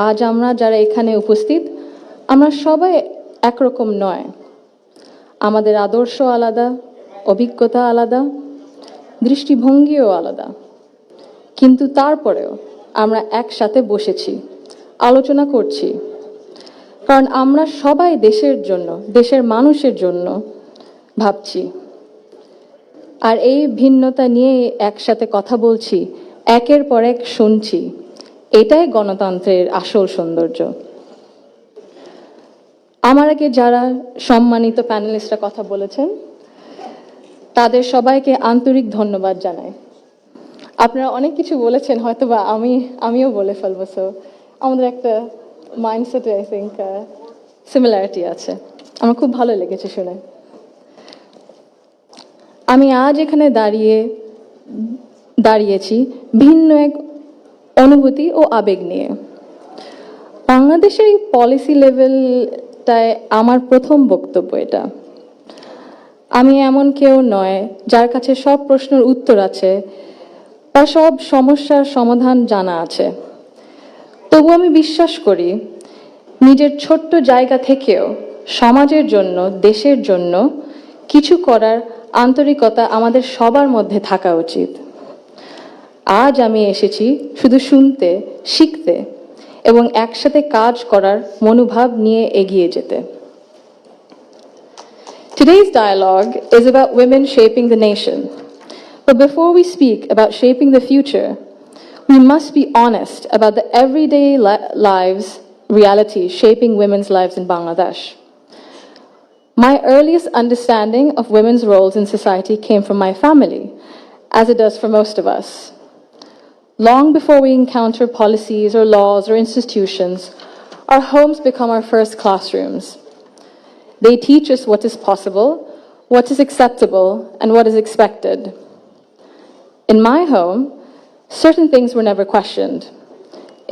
আজ আমরা যারা এখানে উপস্থিত আমরা সবাই একরকম নয়। আমাদের আদর্শ আলাদা, অভিজ্ঞতা আলাদা, দৃষ্টিভঙ্গিও আলাদা, কিন্তু তারপরেও আমরা একসাথে বসেছি, আলোচনা করছি, কারণ আমরা সবাই দেশের জন্য, দেশের মানুষের জন্য ভাবছি। আর এই ভিন্নতা নিয়ে একসাথে কথা বলছি, একের পর এক শুনছি, এটাই গণতন্ত্রের আসল সৌন্দর্য। আমার আগে যারা সম্মানিত প্যানেলিস্টরা কথা বলেছেন তাদের সবাইকে আন্তরিক ধন্যবাদ জানাই। আপনারা অনেক কিছু বলেছেন, হয়তো বা আমিও বলে ফেলবো, সো আমাদের একটা মাইন্ডসেটে আই থিঙ্ক সিমিলারিটি আছে। আমার খুব ভালো লেগেছে শুনে। আমি আজ এখানে দাঁড়িয়েছি ভিন্ন এক অনুভূতি ও আবেগ নিয়ে। বাংলাদেশের এই পলিসি লেভেলটায় আমার প্রথম বক্তব্য এটা। আমি এমন কেউ নয় যার কাছে সব প্রশ্নের উত্তর আছে বা সব সমস্যার সমাধান জানা আছে। তবু আমি বিশ্বাস করি নিজের ছোট্ট জায়গা থেকেও সমাজের জন্য, দেশের জন্য কিছু করার আন্তরিকতা আমাদের সবার মধ্যে থাকা উচিত। আজ আমি এসেছি শুধু শুনতে, শিখতে এবং একসাথে কাজ করার মনোভাব নিয়ে এগিয়ে যেতে। Today's dialogue is about women shaping the nation. But before we speak about shaping the future, we must be honest about the everyday lives reality shaping women's lives in Bangladesh. My earliest understanding of women's roles in society came from my family, as it does for most of us. Long before we encounter policies or laws or institutions, our homes become our first classrooms. They teach us what is possible, what is acceptable, and what is expected. In my home, certain things were never questioned.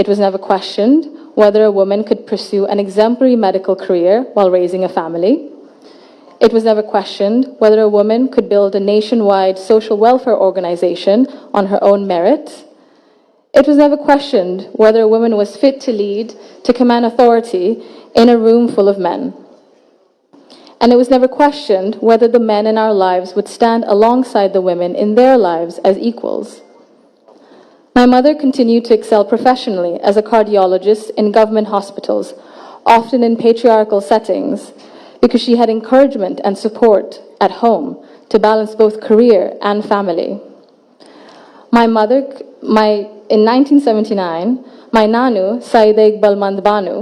It was never questioned whether a woman could pursue an exemplary medical career while raising a family. It was never questioned whether a woman could build a nationwide social welfare organization on her own merit. It was never questioned whether a woman was fit to lead, to command authority in a room full of men. And it was never questioned whether the men in our lives would stand alongside the women in their lives as equals. My mother continued to excel professionally as a cardiologist in government hospitals, often in patriarchal settings, because she had encouragement and support at home to balance both career and family. In 1979, my Nanu, Saida Iqbal Mandbanu,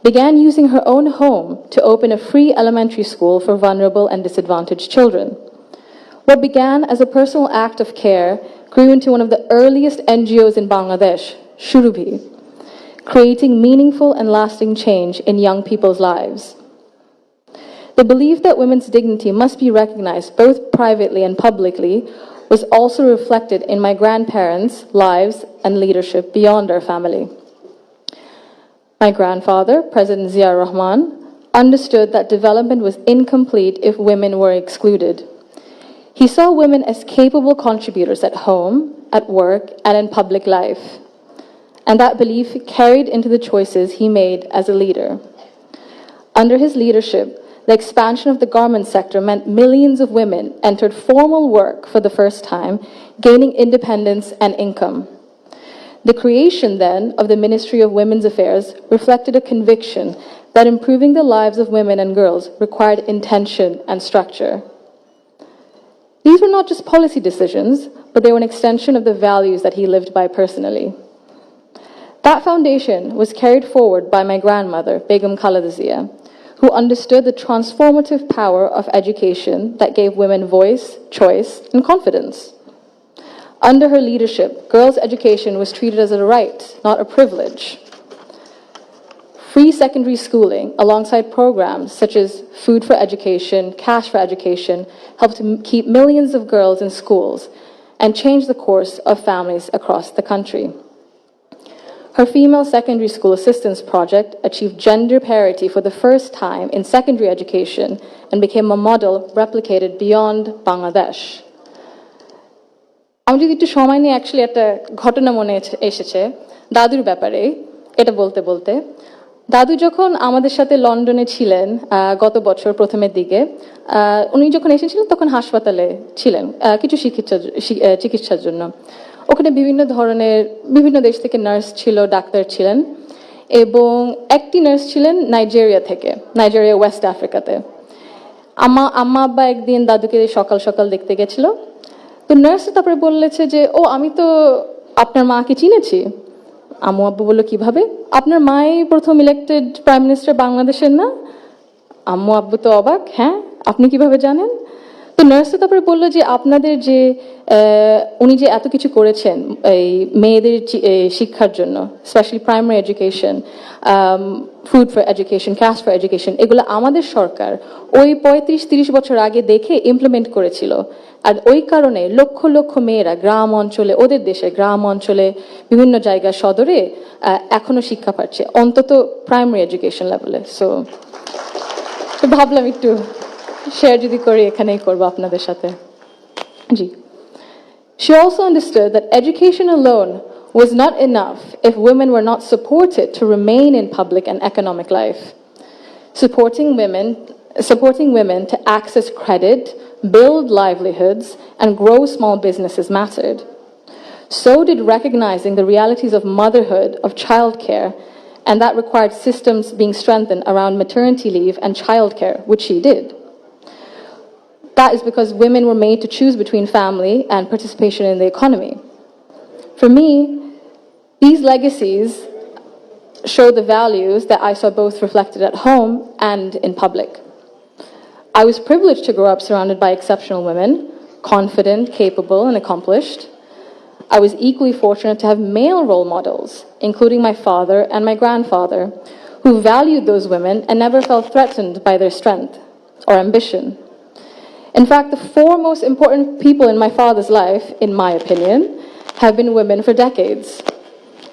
began using her own home to open a free elementary school for vulnerable and disadvantaged children. What began as a personal act of care grew into one of the earliest NGOs in Bangladesh, Shurubhi, creating meaningful and lasting change in young people's lives. The belief that women's dignity must be recognized both privately and publicly was also reflected in my grandparents' lives and leadership beyond our family. My grandfather, President Zia Rahman, understood that development was incomplete if women were excluded. He saw women as capable contributors at home, at work, and in public life. And that belief carried into the choices he made as a leader. Under his leadership, the expansion of the garment sector meant millions of women entered formal work for the first time, gaining independence and income. The creation then of the Ministry of Women's Affairs reflected a conviction that improving the lives of women and girls required intention and structure. These were not just policy decisions, but they were an extension of the values that he lived by personally. That foundation was carried forward by my grandmother, Begum Khaleda Zia, who understood the transformative power of education that gave women voice, choice, and confidence. Under her leadership, girls' education was treated as a right, not a privilege. Free secondary schooling, alongside programs such as Food for Education, Cash for Education, helped keep millions of girls in schools and change the course of families across the country. Her female secondary school assistance project achieved gender parity for the first time in secondary education and became a model replicated beyond Bangladesh. আমি যদি একটু সময় নিয়ে actually একটা ঘটনা মনে এসেছে দাদুর ব্যাপারে। এটা বলতে বলতে দাদু যখন আমাদের সাথে লন্ডনে ছিলেন গত বছর প্রথমের দিকে, উনি যখন এসেছিলেন তখন হাসপাতালে ছিলেন কিছু চিকিৎসার জন্য। ওখানে বিভিন্ন ধরনের বিভিন্ন দেশ থেকে নার্স ছিল, ডাক্তার ছিলেন, এবং একটি নার্স ছিলেন নাইজেরিয়া থেকে, নাইজেরিয়া ওয়েস্ট আফ্রিকাতে। আম্মা আব্বা একদিন দাদুকে সকাল সকাল দেখতে গেছিল। তো নার্স তারপরে বললেছে যে, ও আমি তো আপনার মাকে চিনেছি। আম্মু আব্বু বললো, কিভাবে? আপনার মাই প্রথম ইলেক্টেড প্রাইম মিনিস্টার বাংলাদেশের না? আম্মু আব্বু তো অবাক, হ্যাঁ আপনি কিভাবে জানেন? তো নার্স তারপরে বললো যে, আপনাদের যে উনি যে এত কিছু করেছেন এই মেয়েদের শিক্ষার জন্য, specially primary education, food for education, cash for education, এগুলো আমাদের সরকার ওই 35-30 বছর আগে দেখে ইমপ্লিমেন্ট করেছিল। আর ওই কারণে লক্ষ লক্ষ মেয়েরা গ্রাম অঞ্চলে, ওদের দেশে গ্রাম অঞ্চলে বিভিন্ন জায়গা সদরে এখনো শিক্ষা পাচ্ছে, অন্তত প্রাইমারি এডুকেশন লেভেলে। সো ভাবলাম একটু শেয়ার যদি করি, এখানেই করবো আপনাদের সাথে। জি। She also understood that education alone was not enough if women were not supported to remain in public and economic life. Supporting women to access credit, build livelihoods, and grow small businesses mattered. So did recognizing the realities of motherhood, of childcare, and that required systems being strengthened around maternity leave and childcare, which she did. That is because women were made to choose between family and participation in the economy. For me, these legacies show the values that I saw both reflected at home and in public. I was privileged to grow up surrounded by exceptional women, confident, capable, and accomplished. I was equally fortunate to have male role models, including my father and my grandfather, who valued those women and never felt threatened by their strength or ambition. In fact, the four most important people in my father's life, in my opinion, have been women for decades.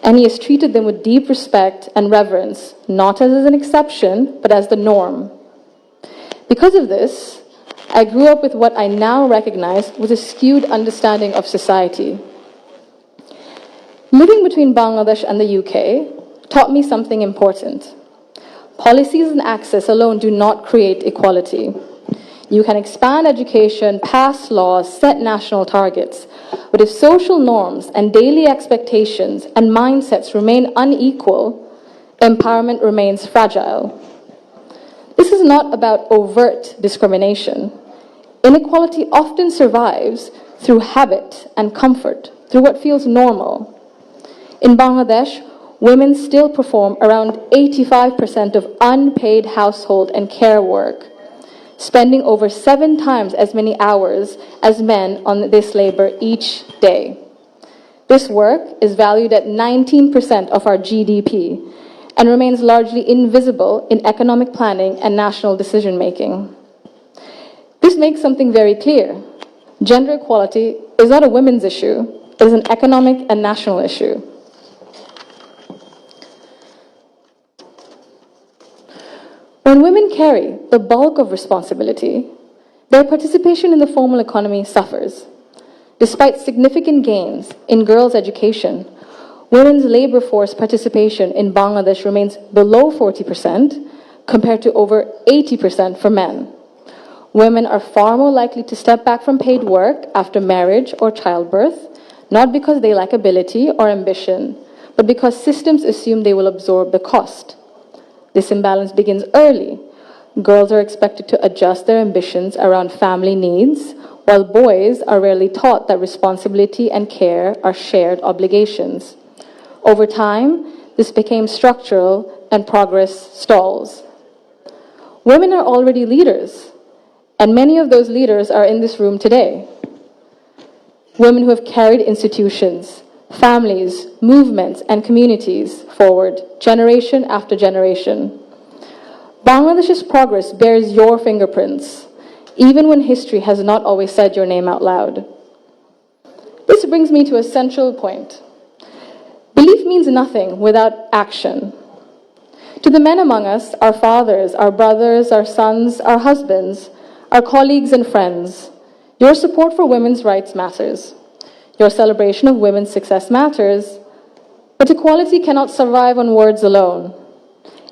And he has treated them with deep respect and reverence, not as an exception, but as the norm. Because of this, I grew up with what I now recognize was a skewed understanding of society. Living between Bangladesh and the UK taught me something important. Policies and access alone do not create equality. You can expand education, pass laws, set national targets, but if social norms and daily expectations and mindsets remain unequal, empowerment remains fragile. This is not about overt discrimination. Inequality often survives through habit and comfort, through what feels normal. In Bangladesh, women still perform around 85% of unpaid household and care work, spending over 7 times as many hours as men on this labor each day. This work is valued at 19% of our GDP and remains largely invisible in economic planning and national decision-making. This makes something very clear. Gender equality is not a women's issue, it is an economic and national issue. When women carry the bulk of responsibility, their participation in the formal economy suffers. Despite significant gains in girls' education, women's labor force participation in Bangladesh remains below 40% compared to over 80% for men. Women are far more likely to step back from paid work after marriage or childbirth, not because they lack ability or ambition, but because systems assume they will absorb the cost. This imbalance begins early. Girls are expected to adjust their ambitions around family needs, while boys are rarely taught that responsibility and care are shared obligations. Over time, this became structural and progress stalls. Women are already leaders, and many of those leaders are in this room today. Women who have carried institutions, families, movements, and communities forward, generation after generation. Bangladesh's progress bears your fingerprints, even when history has not always said your name out loud. This brings me to a central point. Belief means nothing without action. To the men among us, our fathers, our brothers, our sons, our husbands, our colleagues and friends, your support for women's rights matters. Your celebration of women's success matters, But equality cannot survive on words alone.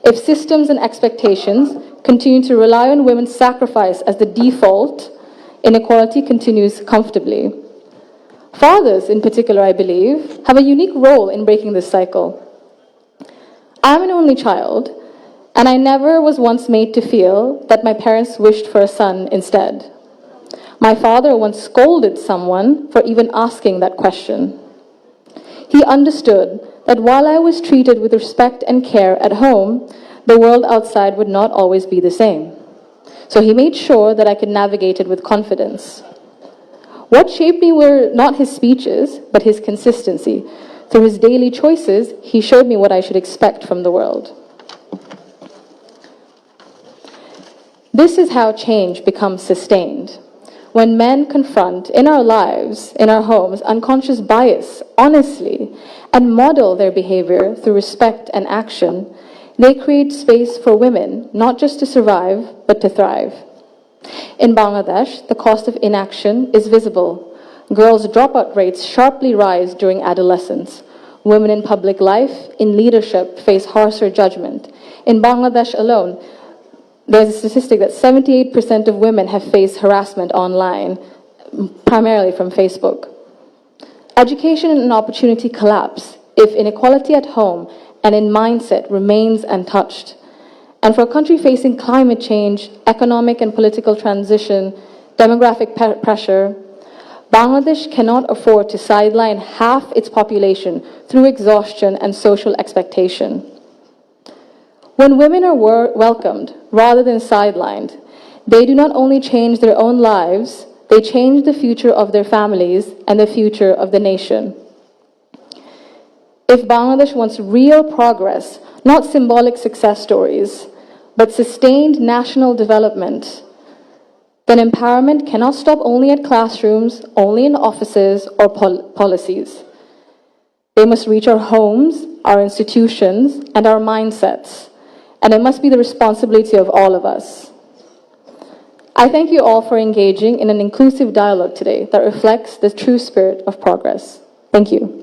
If systems and expectations continue to rely on women's sacrifice as the default, inequality continues comfortably. Fathers, in particular, I believe, have a unique role in breaking this cycle. I'm an only child, and I never was once made to feel that my parents wished for a son instead. My father once scolded someone for even asking that question. He understood that while I was treated with respect and care at home, the world outside would not always be the same. So he made sure that I could navigate it with confidence. What shaped me were not his speeches, but his consistency. Through his daily choices, he showed me what I should expect from the world. This is how change becomes sustained. When men confront in our lives, in our homes, unconscious bias honestly and model their behavior through respect and action, they create space for women not just to survive, but to thrive. In Bangladesh, the cost of inaction is visible. Girls' dropout rates sharply rise during adolescence. Women in public life, in leadership, face harsher judgment. In Bangladesh alone, there's a statistic that 78% of women have faced harassment online, primarily from Facebook. Education and opportunity collapse if inequality at home and in mindset remains untouched. And for a country facing climate change, economic and political transition, demographic pressure, Bangladesh cannot afford to sideline half its population through exhaustion and social expectation. When women are welcomed rather than sidelined, they do not only change their own lives, they change the future of their families and the future of the nation. If Bangladesh wants real progress, not symbolic success stories, but sustained national development, then empowerment cannot stop only at classrooms, only in offices or policies. They must reach our homes, our institutions, and our mindsets, and it must be the responsibility of all of us. I thank you all for engaging in an inclusive dialogue today that reflects the true spirit of progress. Thank you.